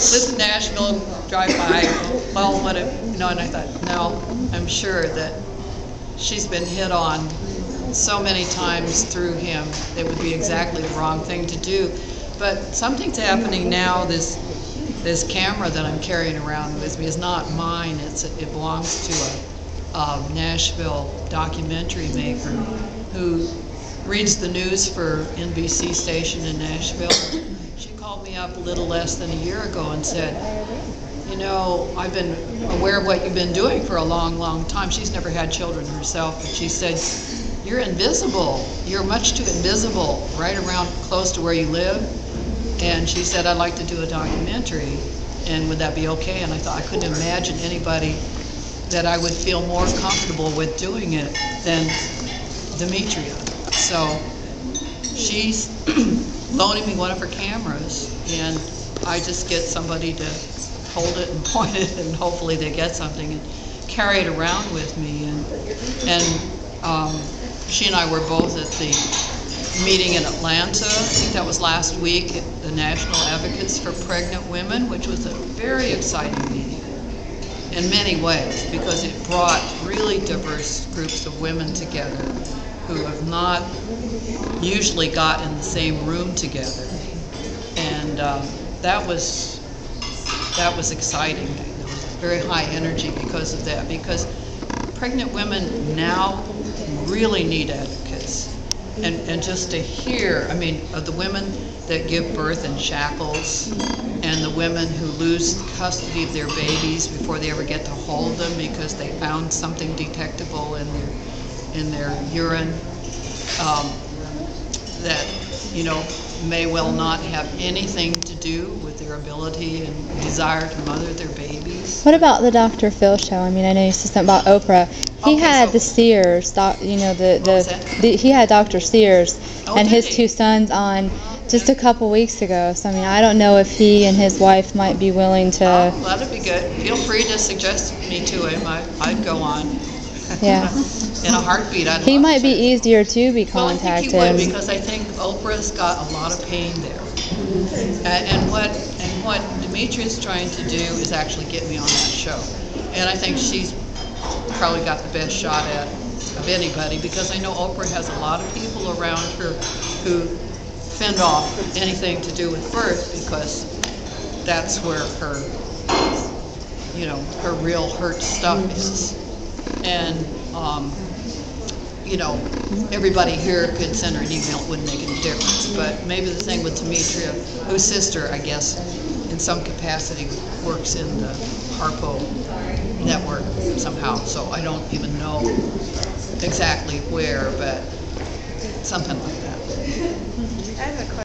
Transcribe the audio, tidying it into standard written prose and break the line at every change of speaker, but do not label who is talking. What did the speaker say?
live in Nashville, drive by, well, what if, you know, and I thought, no, I'm sure that she's been hit on so many times through him, it would be exactly the wrong thing to do. But something's happening now. This camera that I'm carrying around with me is not mine. It belongs to a Nashville documentary maker who reads the news for NBC station in Nashville. She called me up a little less than a year ago and said, you know, I've been aware of what you've been doing for a long, long time. She's never had children herself, but she said, you're invisible. You're much too invisible right around close to where you live. And she said, I'd like to do a documentary, and would that be okay? And I thought, I couldn't imagine anybody that I would feel more comfortable with doing it than Demetria. So she's loaning me one of her cameras, and I just get somebody to hold it and point it, and hopefully they get something and carry it around with me. And she and I were both at the meeting in Atlanta. I think that was last week, at the National Advocates for Pregnant Women, which was a very exciting meeting in many ways, because it brought really diverse groups of women together who have not usually got in the same room together. And that was exciting. There was very high energy because of that, because pregnant women now really need advocates. And just to hear, I mean, of the women that give birth in shackles, and the women who lose custody of their babies before they ever get to hold them because they found something detectable in their urine, that, you know, may well not have anything to do with their ability and desire to mother their babies.
What about the Dr. Phil show? I mean, I know you said something about Oprah. He had the Sears, you know, he had Dr. Sears and his two sons on just a couple weeks ago. So, I mean, I don't know if he and his wife might be willing to...
Oh, that'd be good. Feel free to suggest me to him. I'd go on.
Yeah.
In a heartbeat.
He might be easier to be contacted.
Well, I think he would, because I think Oprah's got a lot of pain there. And what Demetria's trying to do is actually get me on that show. And I think she's probably got the best shot at of anybody, because I know Oprah has a lot of people around her who fend off anything to do with birth, because that's where her, you know, her real hurt stuff is. And you know, everybody here could send her an email, it wouldn't make any difference. But maybe the thing with Demetria, whose sister, I guess, in some capacity works in the Harpo network somehow, so I don't even know exactly where, but something like that. I have a question.